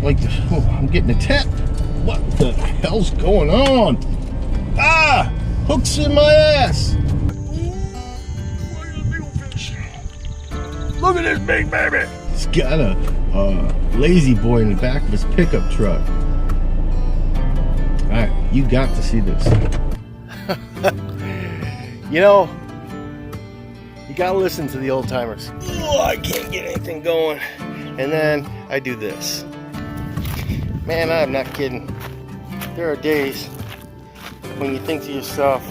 like this. Oh, I'm getting attacked. What the hell's going on? Ah! Hooks in my ass. Look at this big baby. He's got a lazy boy in the back of his pickup truck. All right, you got to see this. You know, you gotta listen to the old timers. Oh, I can't get anything going. And then I do this. Man, I'm not kidding. There are days when you think to yourself,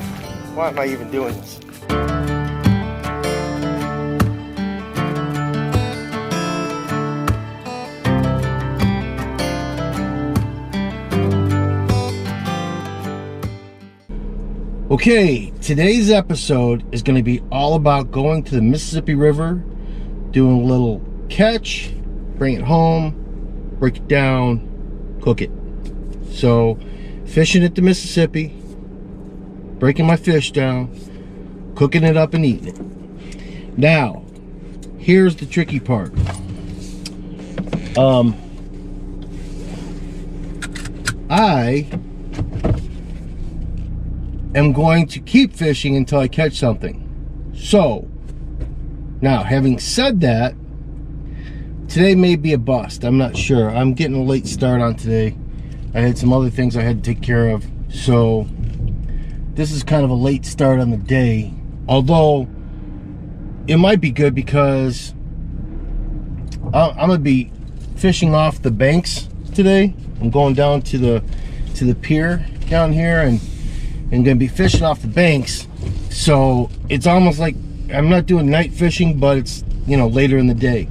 why am I even doing this? Okay, today's episode is going to be all about going to the Mississippi River, doing a little catch, bring it home, break it down, cook it. So, fishing at the Mississippi, breaking my fish down, cooking it up and eating it. Now, here's the tricky part. I am going to keep fishing until I catch something. So, now having said that, today may be a bust. I'm not sure. I'm getting a late start on today. I had some other things I had to take care of. So, this is kind of a late start on the day. Although, it might be good because I'm going to be fishing off the banks today. I'm going down to the pier down here and gonna be fishing off the banks. So it's almost like I'm not doing night fishing, but it's, you know, later in the day.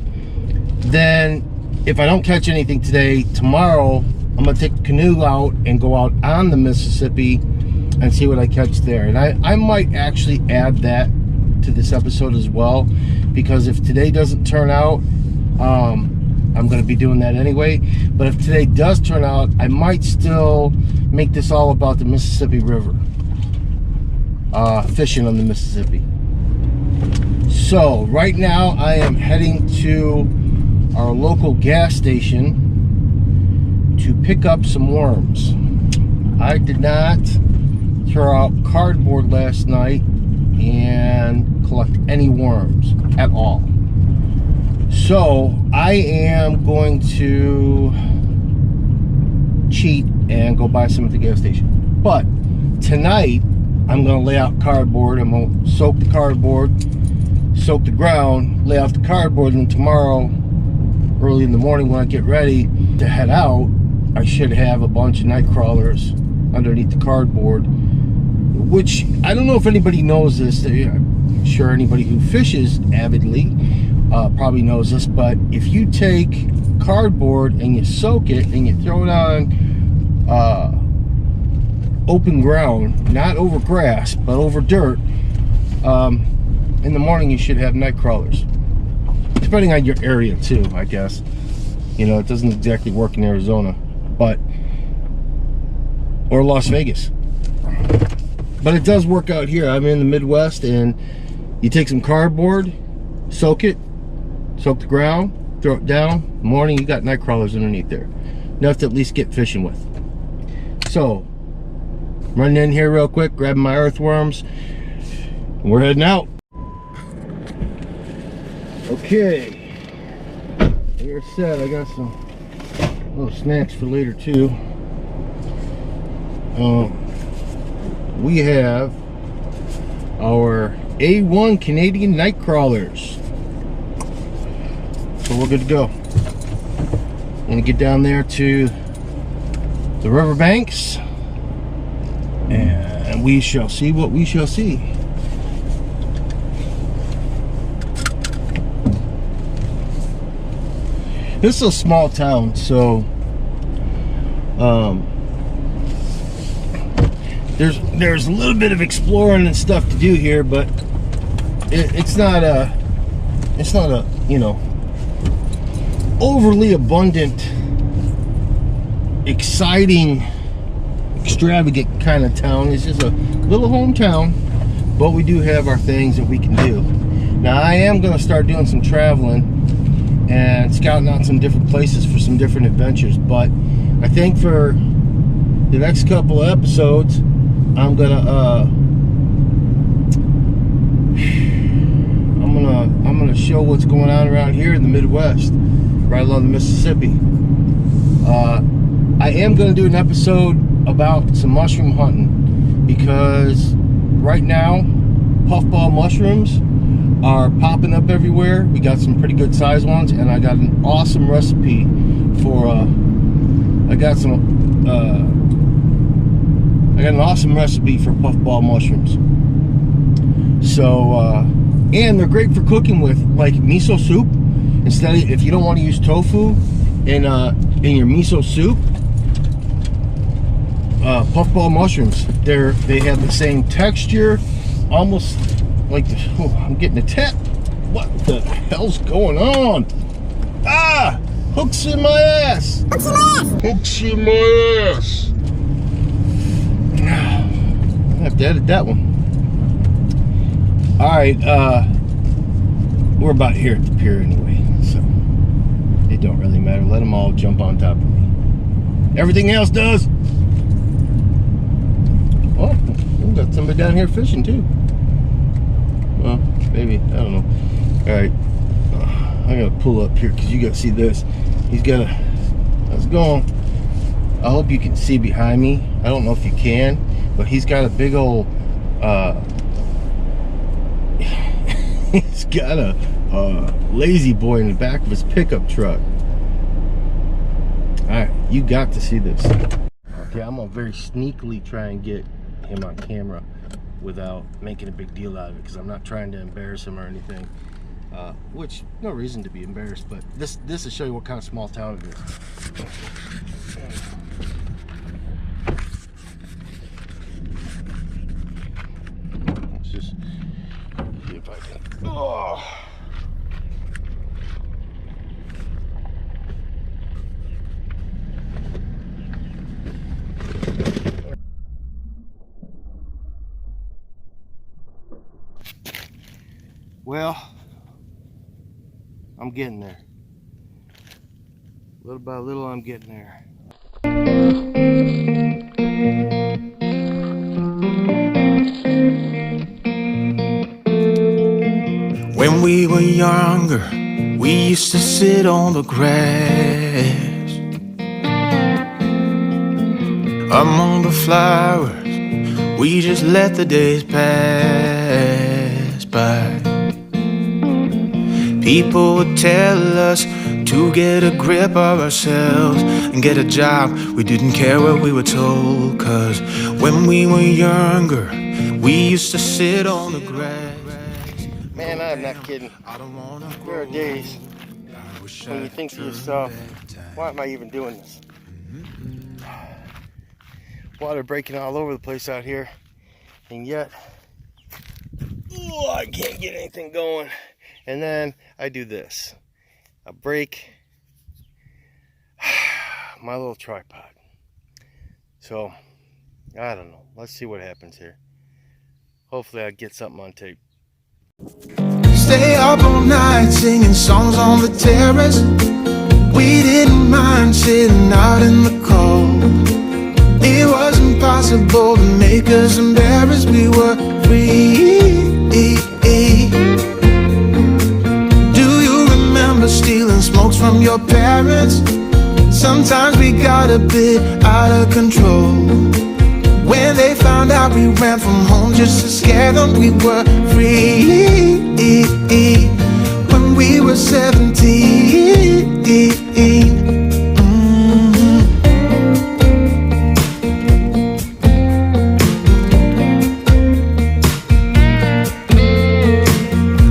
Then if I don't catch anything today, tomorrow I'm gonna take the canoe out and go out on the Mississippi and see what I catch there. And I might actually add that to this episode as well, because if today doesn't turn out, I'm going to be doing that anyway. But if today does turn out, I might still make this all about the Mississippi River, fishing on the Mississippi. So right now I am heading to our local gas station to pick up some worms. I did not throw out cardboard last night and collect any worms at all. So I am going to cheat and go buy some at the gas station. But tonight I'm going to lay out cardboard. I'm going to soak the cardboard, soak the ground, lay out the cardboard, and tomorrow early in the morning when I get ready to head out, I should have a bunch of night crawlers underneath the cardboard. Which I don't know if anybody knows this. I'm sure anybody who fishes avidly probably knows this, but if you take cardboard and you soak it and you throw it on open ground, not over grass but over dirt, in the morning you should have night crawlers, depending on your area too, I guess. You know, it doesn't exactly work in Arizona, but or Las Vegas, but it does work out here. I'm in the Midwest, and you take some cardboard, soak it, soak the ground, throw it down. In the morning you got night crawlers underneath there, enough to at least get fishing with. So running in here real quick, grabbing my earthworms, and we're heading out. Okay, you're set. I got some little snacks for later too. We have our A1 Canadian night crawlers. So we're good to go. I'm gonna get down there to the riverbanks and we shall see what we shall see. This is a small town, so there's a little bit of exploring and stuff to do here, but it's not a you know, overly abundant, exciting, extravagant kind of town. It's just a little hometown, but we do have our things that we can do. Now I am going to start doing some traveling, and and scouting out some different places for some different adventures. But I think for the next couple of episodes, I'm gonna show what's going on around here in the Midwest, right along the Mississippi. I am gonna do an episode about some mushroom hunting, because right now puffball mushrooms are popping up everywhere. We got some pretty good sized ones, and I got an awesome recipe for I got an awesome recipe for puffball mushrooms. So and they're great for cooking with, like miso soup. Instead of, if you don't want to use tofu in your miso soup, puffball mushrooms, they have the same texture, almost like the, oh, I'm getting a tap. What the hell's going on? Ah, hooks in my ass. Hooks in my ass. Hooks in my ass. I have to edit that one. All right, we're about here at the pier anyway, so it don't really matter. Let them all jump on top of me. Everything else does. Oh, we got somebody down here fishing too. Well, maybe, I don't know. All right, I gotta pull up here because you gotta see this. He's got a, how's it going? I hope you can see behind me. I don't know if you can, but he's got a big old, he's got a lazy boy in the back of his pickup truck. All right, you got to see this. Okay, I'm gonna very sneakily try and get him on camera without making a big deal out of it, because I'm not trying to embarrass him or anything. Which, no reason to be embarrassed, but this will show you what kind of small town it is. Let's just see if I can. Oh. Well, I'm getting there. Little by little, I'm getting there. When we were younger, we used to sit on the grass among the flowers. We just let the days pass by. People would tell us to get a grip of ourselves and get a job. We didn't care what we were told, 'cause when we were younger, we used to sit on the grass. Man, I'm not kidding. There are days when you think to yourself, why am I even doing this? Water breaking all over the place out here, and yet I can't get anything going. And then I do this. I break my little tripod. So, I don't know. Let's see what happens here. Hopefully I get something on tape. Stay up all night singing songs on the terrace. We didn't mind sitting out in the cold. It was impossible to make us embarrassed. We were free. Stealing smokes from your parents. Sometimes we got a bit out of control. When they found out we ran from home just to scare them, we were free. When we were 17.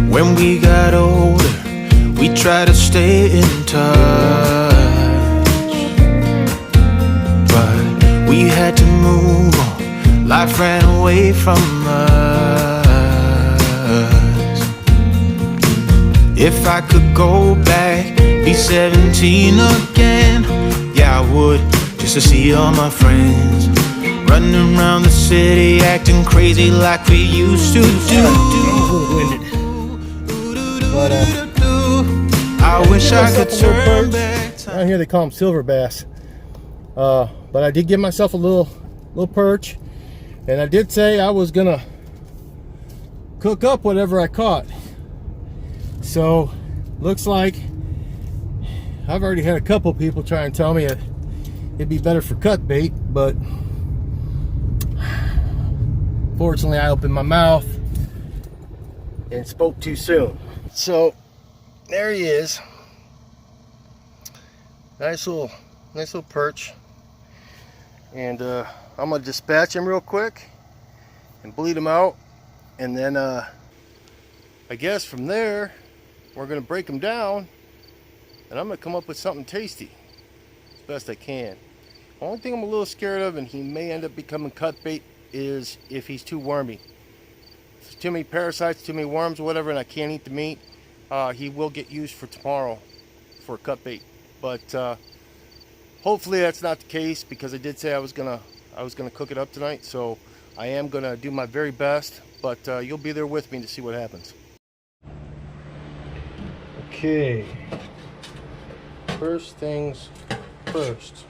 When we got older, we try to stay in touch, but we had to move on. Life ran away from us. If I could go back, be 17 again, yeah, I would, just to see all my friends running around the city, acting crazy like we used to do. But I I wish I could Myself a little turn perch. back time. Around here they call them silver bass. But I did give myself a little perch, and I did say I was gonna cook up whatever I caught. So looks like I've already had a couple people try and tell me it'd be better for cut bait, but fortunately I opened my mouth and spoke too soon. So there he is. Nice little perch. And I'm gonna dispatch him real quick and bleed him out, and then I guess from there we're gonna break him down, and I'm gonna come up with something tasty as best I can. The only thing I'm a little scared of, and he may end up becoming cut bait, is if he's too wormy. If there's too many parasites, too many worms, whatever, and I can't eat the meat, he will get used for tomorrow for a cut bait. But hopefully that's not the case, because I did say I was gonna cook it up tonight, so I am gonna do my very best. But you'll be there with me to see what happens. Okay. First things first.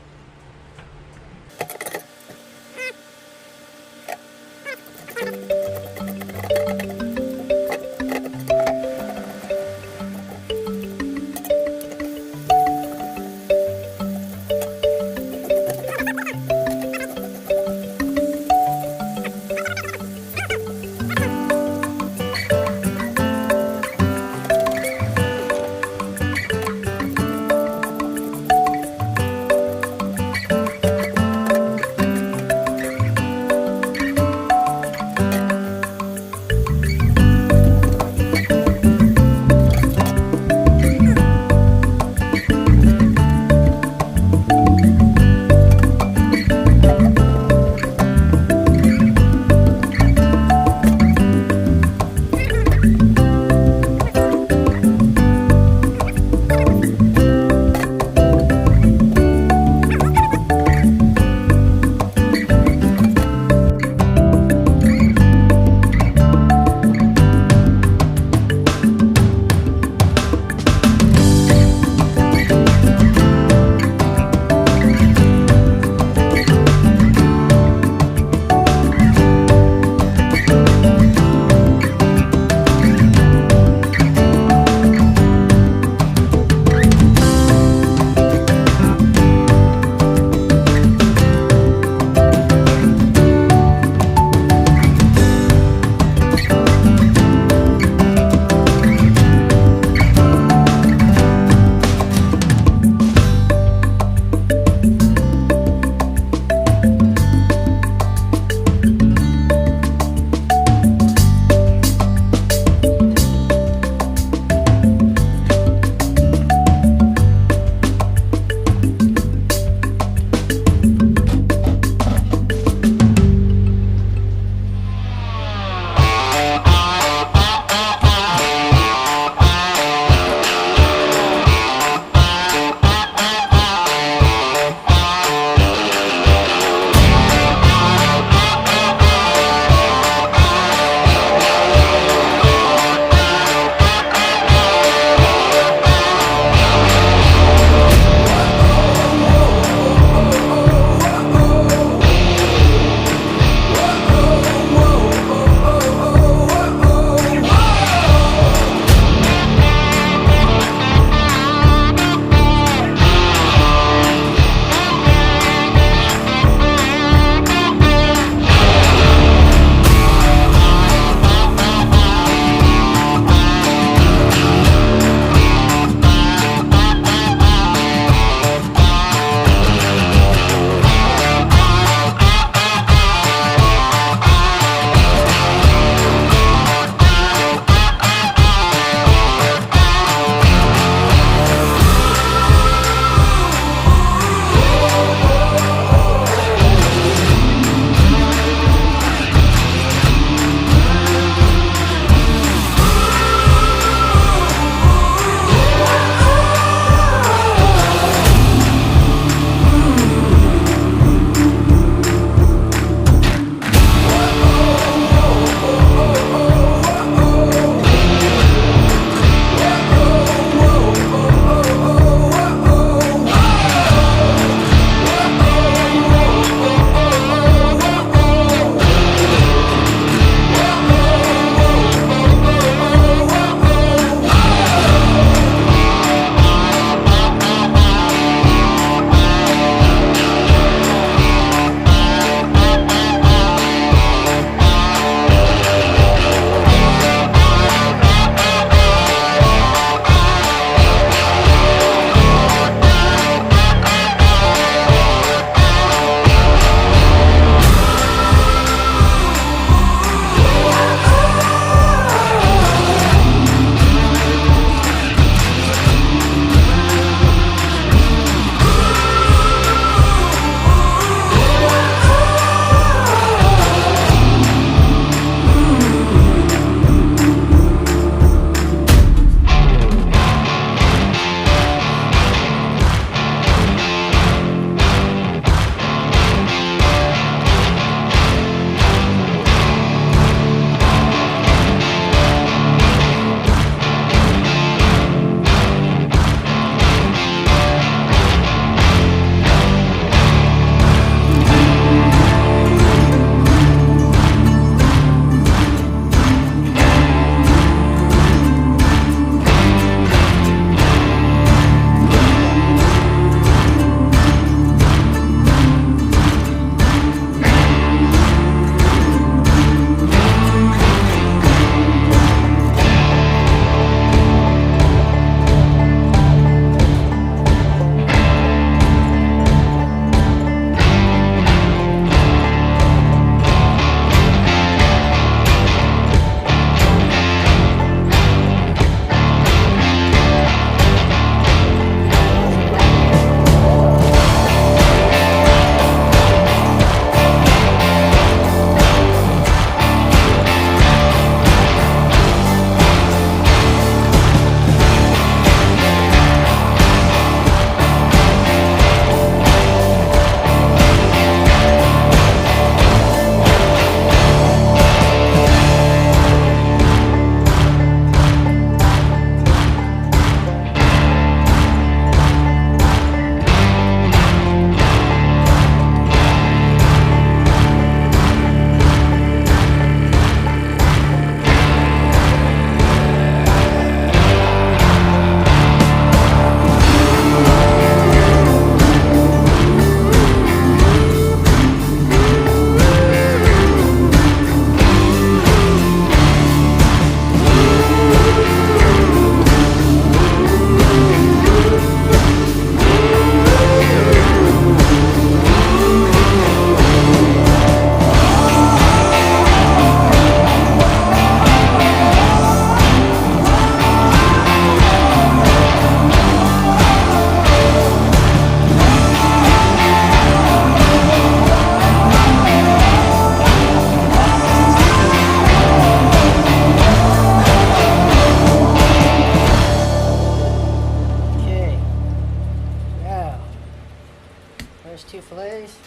There's 2 fillets.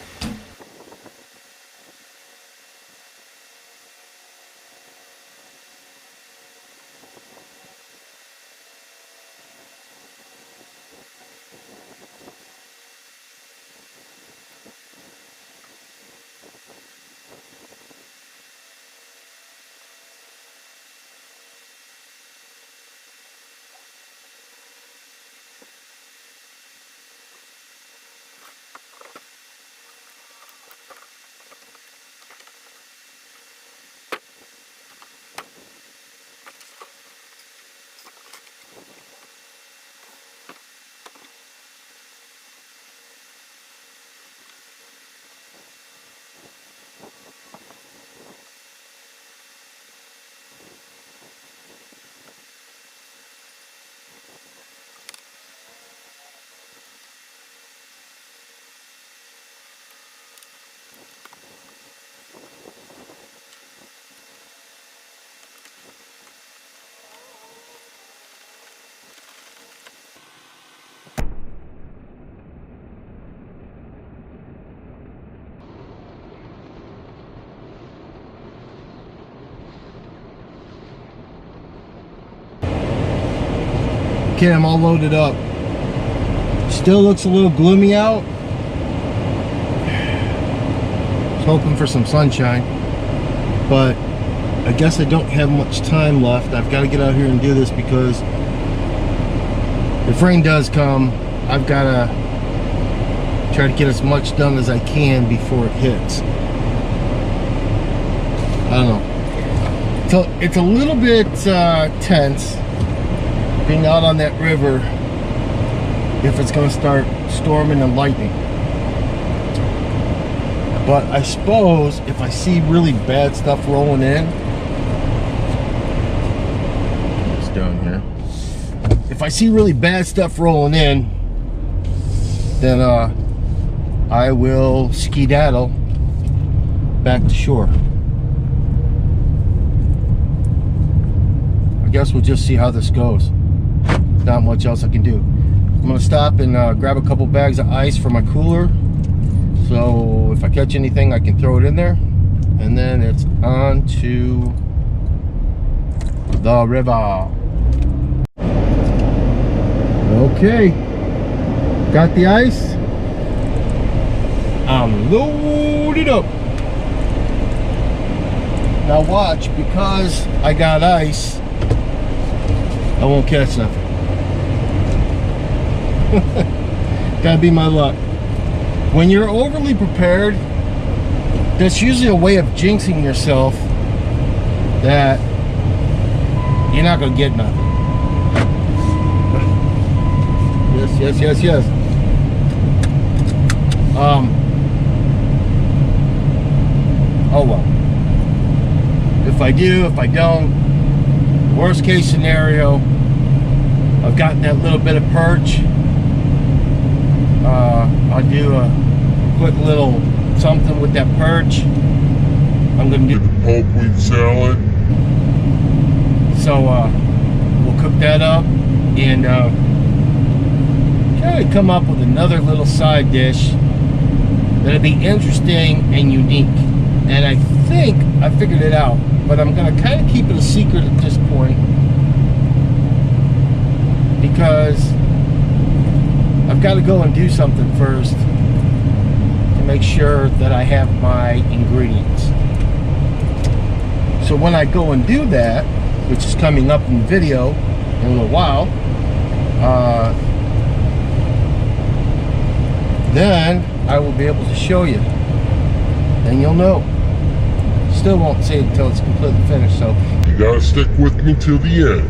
Okay, I'm all loaded up. Still looks a little gloomy out. I was hoping for some sunshine, but I guess I don't have much time left. I've got to get out here and do this because if rain does come, I've got to try to get as much done as I can before it hits. I don't know. So it's a little bit tense being out on that river if it's going to start storming and lightning. But I suppose if I see really bad stuff rolling in, it's down here. If I see really bad stuff rolling in, then I will skedaddle back to shore. I guess we'll just see how this goes. Not much else I can do. I'm gonna stop and grab a couple bags of ice for my cooler, so if I catch anything I can throw it in there, and then it's on to the river. Okay, got the ice. I'm loaded up. Now watch, because I got ice, I won't catch nothing. Gotta be my luck. When you're overly prepared, that's usually a way of jinxing yourself that you're not gonna get nothing. Yes. Oh well. If I do, if I don't, worst case scenario, I've got that little bit of perch. I'll do a quick little something with that perch. I'm gonna do the pulpweed salad. So we'll cook that up and try to come up with another little side dish that'll be interesting and unique. And I think I figured it out, but I'm gonna kind of keep it a secret at this point because I've got to go and do something first to make sure that I have my ingredients. So when I go and do that, which is coming up in the video in a little while, then I will be able to show you. Then you'll know. Still won't say it until it's completely finished, so you gotta stick with me till the end.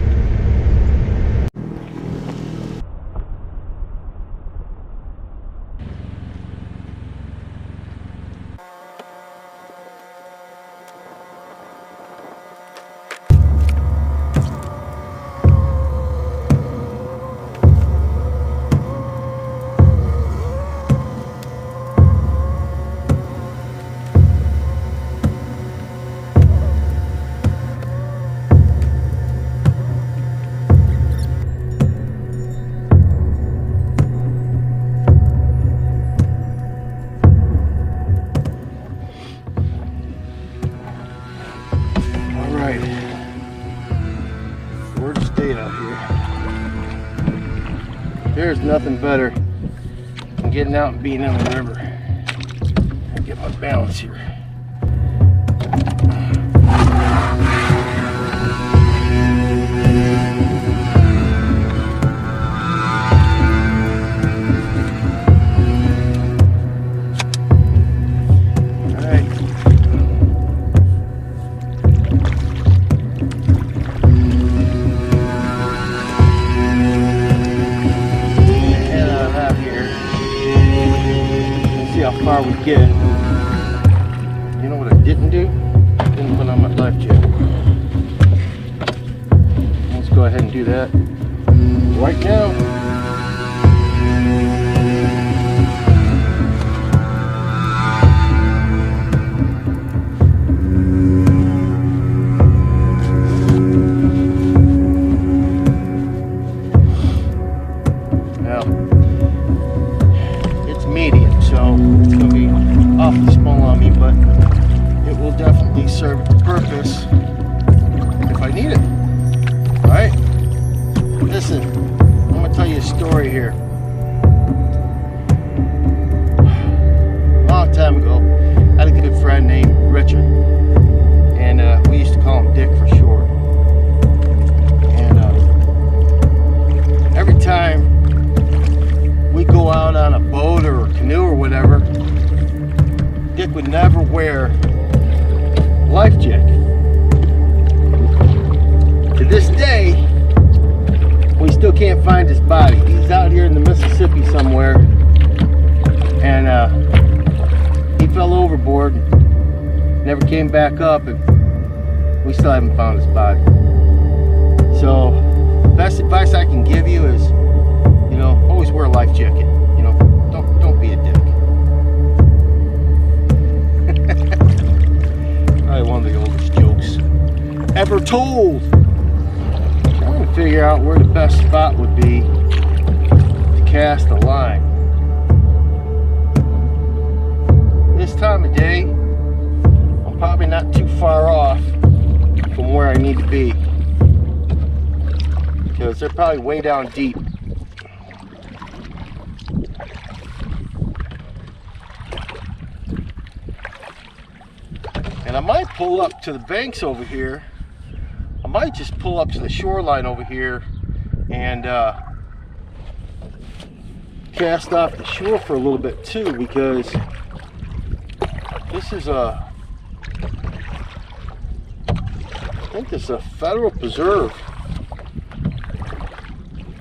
nothing better than getting out and being in the river. I'll get my balance here. Far we get. You know what I didn't do? Didn't put on my life jacket. Let's go ahead and do that right now. Now, it's medium, so it's going to be awfully small on me, but it will definitely serve its purpose if I need it. Alright? Listen, I'm going to tell you a story here. A long time ago, I had a good friend named Richard, and we used to call him Dick for short. And every time we go out on a boat or a canoe or whatever, Dick would never wear a life jacket. To this day, we still can't find his body. He's out here in the Mississippi somewhere, and he fell overboard, never came back up, and we still haven't found his body. So, best advice I can give you is, you know, always wear a life jacket. You know, don't be a dick. Probably one of the oldest jokes ever told. I'm trying to figure out where the best spot would be to cast a line. This time of day, I'm probably not too far off from where I need to be, because they're probably way down deep. And I might pull up to the banks over here. I might just pull up to the shoreline over here and cast off the shore for a little bit too, because this is I think this is a federal preserve.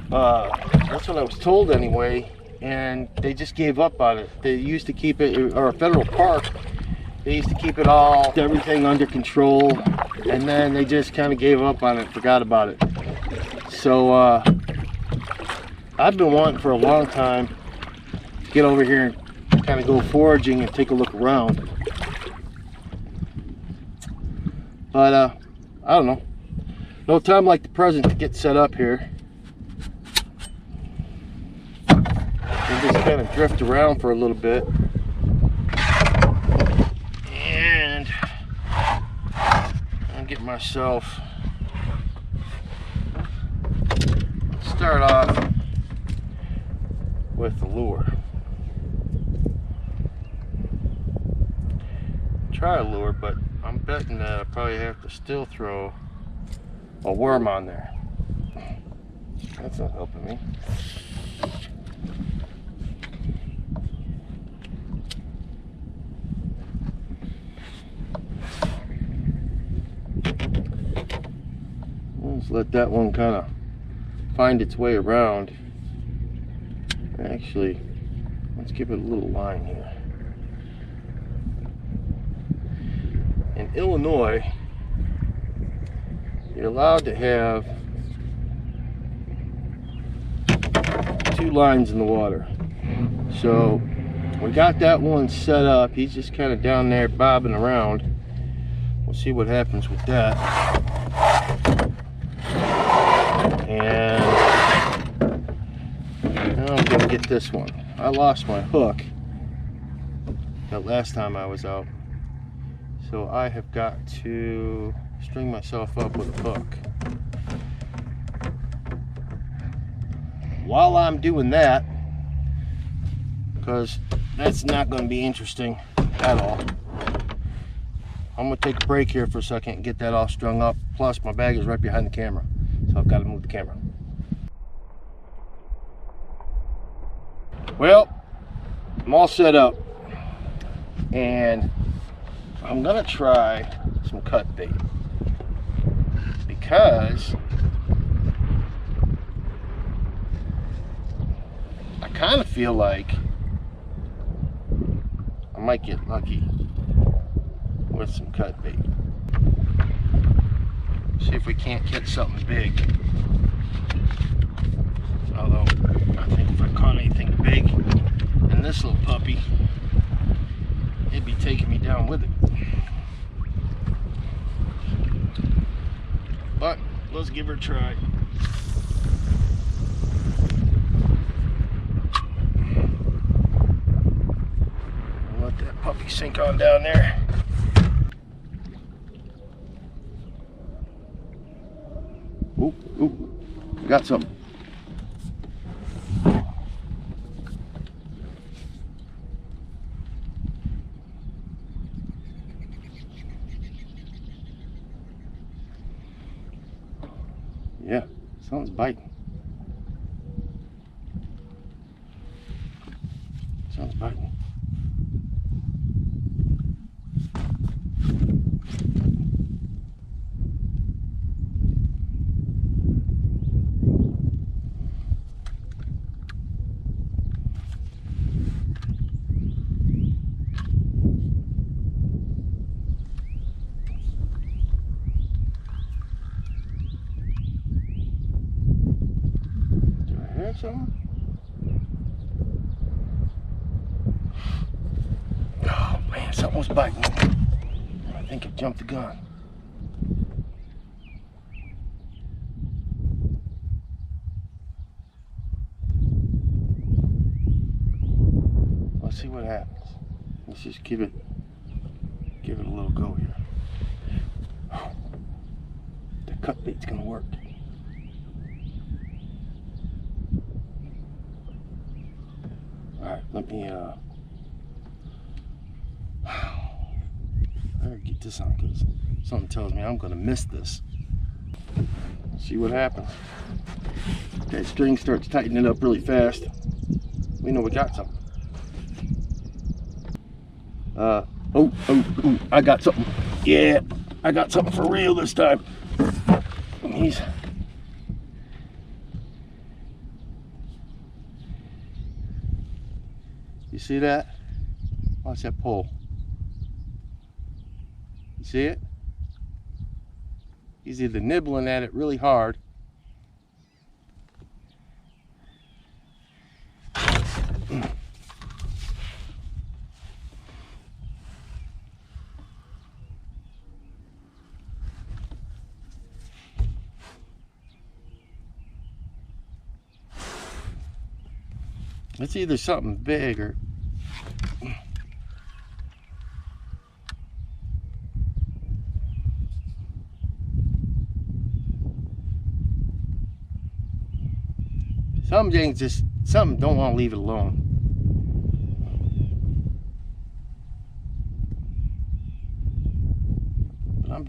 That's what I was told anyway, and they just gave up on it. They used to keep it, or a federal park. They used to keep it all, everything under control, and then they just kind of gave up on it, forgot about it. So I've been wanting for a long time to get over here and kind of go foraging and take a look around. But I don't know. No time like the present to get set up here. And just kind of drift around for a little bit. And I'll get myself, start off with the lure. Try a lure, but I'm betting that I probably have to still throw a worm on there. That's not helping me. Let's let that one kind of find its way around. Actually, let's give it a little line here. In Illinois, you're allowed to have 2 lines in the water. So we got that one set up. He's just kind of down there bobbing around. We'll see what happens with that. And now I'm gonna get this one. I lost my hook that last time I was out, so I have got to string myself up with a hook. while I'm doing that, because that's not going to be interesting at all, I'm going to take a break here for a second and get that all strung up. Plus, my bag is right behind the camera, so I've got to move the camera. Well, I'm all set up, and I'm going to try some cut bait, because I kind of feel like I might get lucky with some cut bait. See if we can't catch something big. Although I think if I caught anything big in this little puppy, it'd be taking me down with it. But let's give her a try. Let that puppy sink on down there. Ooh, ooh, got something. Yeah, something's biting. Something's biting. Something? Oh man, something was biting. I think I jumped the gun. Let's see what happens. Let's just give it a little go here. The cut bait's gonna work. Alright, let me I better get this on, because something tells me I'm gonna miss this. See what happens. That string starts tightening up really fast. We know we got something. Oh, I got something. Yeah, I got something for real this time. He's You see that? Watch that pole. You see it? He's either nibbling at it really hard, it's either something big or some things just something don't want to leave it alone. But I'm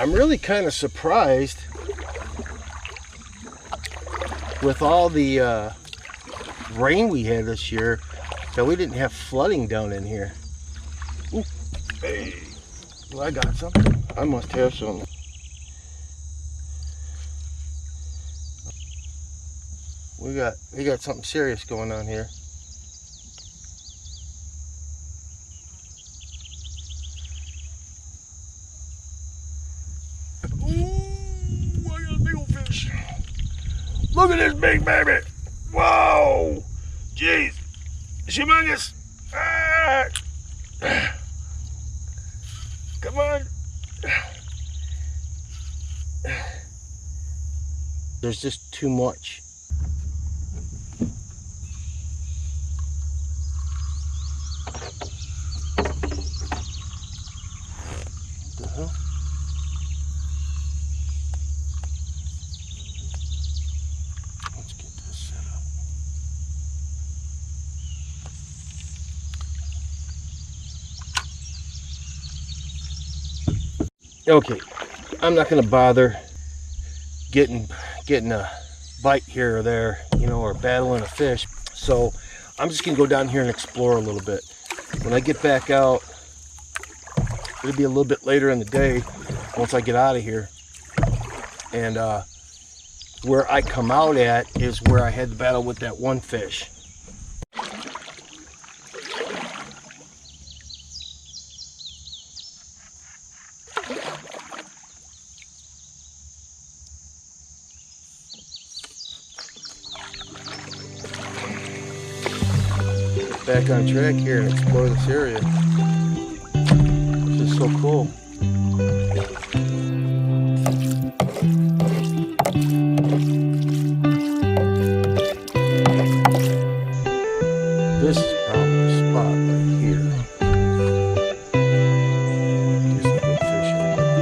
I'm really kind of surprised with all the rain we had this year that we didn't have flooding down in here. Ooh, hey, well, I got something. I must have some. We got something serious going on here. Ooh, I got a big old fish. Look at this big baby. Whoa. Jeez. Humongous. Ah. Come on. There's just too much. What the hell? Let's get this set up. Okay, I'm not gonna bother getting a bite here or there, you know, or battling a fish. So I'm just gonna go down here and explore a little bit. When I get back out, it'll be a little bit later in the day once I get out of here. And where I come out at is where I had the battle with that one fish. Back on track here and explore this area. This is so cool. This is probably the spot right here. Get some good fish in here.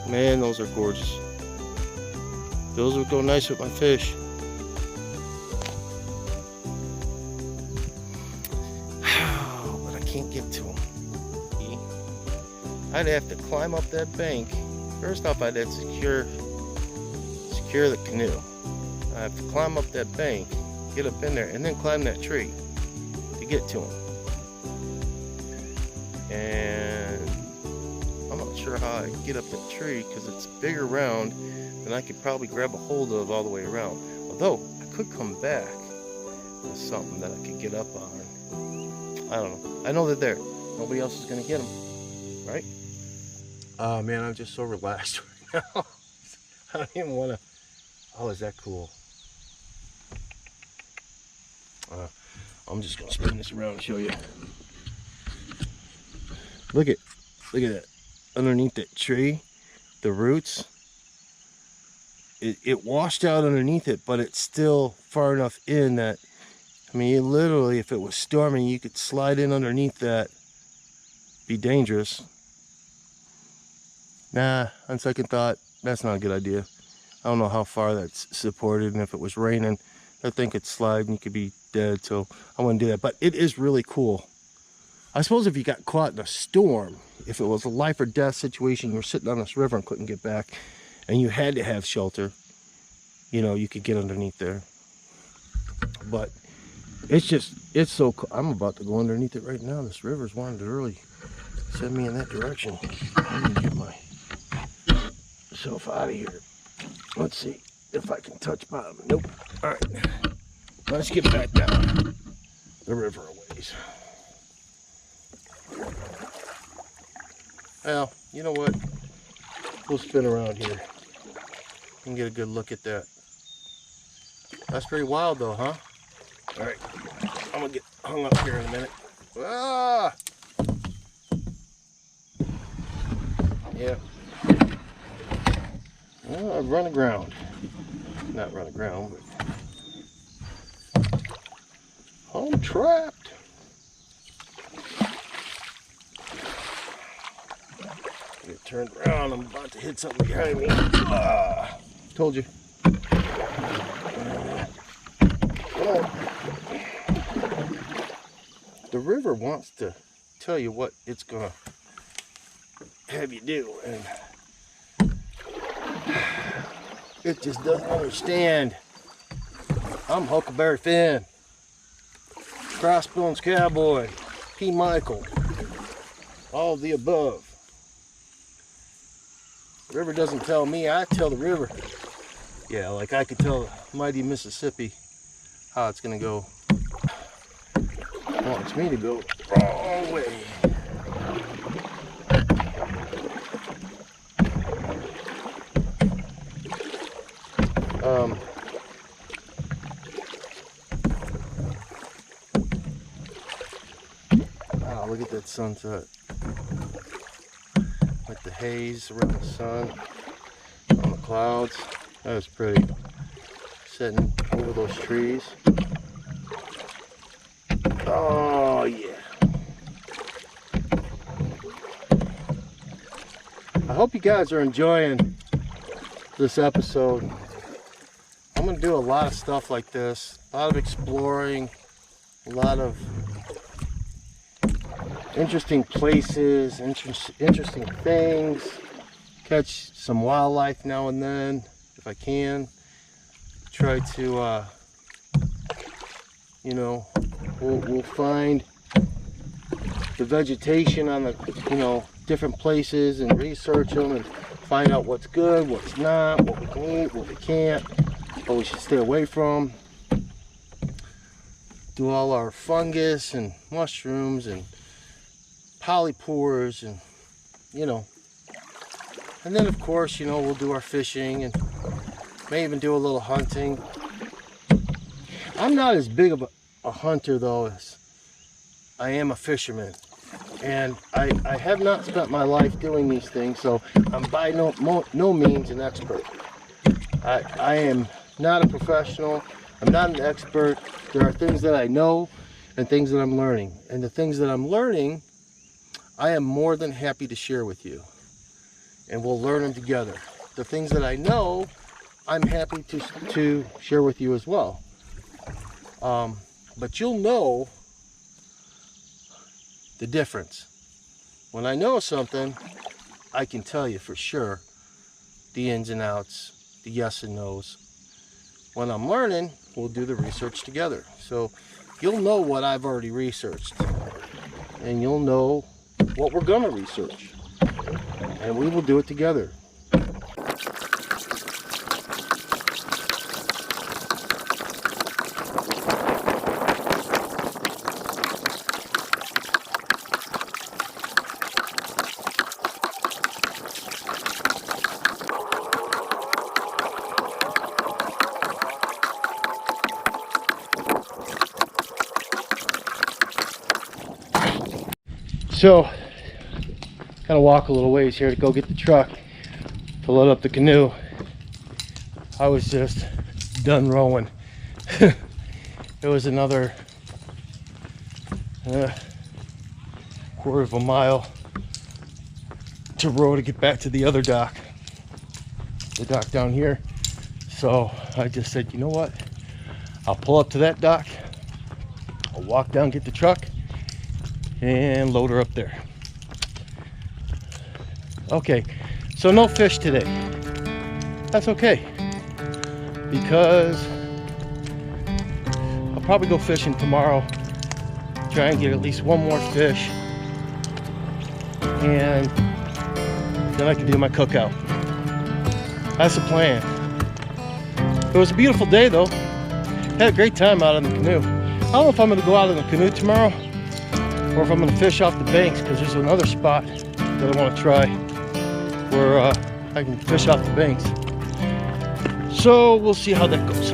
Man, those are gorgeous. Those would go nice with my fish. But I can't get to them. I'd have to climb up that bank. First off, I'd have to secure the canoe. I have to climb up that bank, get up in there, and then climb that tree to get to them. And I'm not sure how I get up that tree because it's bigger around than I could probably grab a hold of all the way around. Although I could come back with something that I could get up on. I don't know. I know they're there. Nobody else is gonna get them, right? Oh man, I'm just so relaxed right now. I don't even want to. Oh, is that cool? I'm just gonna spin this around and show you. Look at that. Underneath that tree, the roots, it washed out underneath it, but it's still far enough in that, I mean, literally, if it was storming, you could slide in underneath that. Be dangerous. Nah, on second thought, that's not a good idea. I don't know how far that's supported, and if it was raining, that thing could slide and you could be dead, so I wouldn't do that. But it is really cool I suppose if you got caught in a storm, if it was a life or death situation, you were sitting on this river and couldn't get back, and you had to have shelter, you know, you could get underneath there. But it's so cool. I'm about to go underneath it right now. This river's wanting to really send me in that direction. Let me get myself out of here. Let's see if I can touch bottom. Nope. All right, let's get back down the river a ways. Well, you know what? We'll spin around here and get a good look at that. That's pretty wild though, huh? All right, I'm gonna get hung up here in a minute. Ah! Yeah. Well, I've run aground. Not run aground, but I'm trapped. Get turned around. I'm about to hit something behind me. Ah! Told you. Well, the river wants to tell you what it's gonna have you do, and it just doesn't understand. I'm Huckleberry Finn, Crossbones Cowboy, P. Michael, all of the above. The river doesn't tell me, I tell the river. Yeah, like I could tell mighty Mississippi how it's gonna go. It wants me to go the wrong way. Wow, look at that sunset. With the haze around the sun, on the clouds. That was pretty. Sitting over those trees. Oh yeah. I hope you guys are enjoying this episode. I'm gonna do a lot of stuff like this, a lot of exploring, a lot of interesting places, interesting things, catch some wildlife now and then if I can, try to you know, we'll find the vegetation on the, you know, different places and research them and find out what's good, what's not, what we can eat, what we can't, what we should stay away from. Do all our fungus and mushrooms and polypores and, you know. And then of course, you know, we'll do our fishing and may even do a little hunting. I'm not as big of a hunter though as I am a fisherman. And I have not spent my life doing these things, so I'm by no means an expert. I am not a professional. I'm not an expert. There are things that I know and things that I'm learning. And the things that I'm learning, I am more than happy to share with you. And we'll learn them together. The things that I know, I'm happy to share with you as well. But you'll know the difference. When I know something, I can tell you for sure the ins and outs, the yes and no's. When I'm learning, we'll do the research together. So you'll know what I've already researched, and you'll know what we're gonna research, and we will do it together. So, gotta walk a little ways here to go get the truck to load up the canoe. I was just done rowing. It was another quarter of a mile to row to get back to the other dock, the dock down here. So I just said, you know what? I'll pull up to that dock, I'll walk down, get the truck, and load her up there. Okay, so no fish today. That's okay, because I'll probably go fishing tomorrow, try and get at least one more fish, and then I can do my cookout. That's the plan. It was a beautiful day though. Had a great time out in the canoe. I don't know if I'm gonna go out in the canoe tomorrow or if I'm gonna fish off the banks, because there's another spot that I want to try where I can fish off the banks. So we'll see how that goes.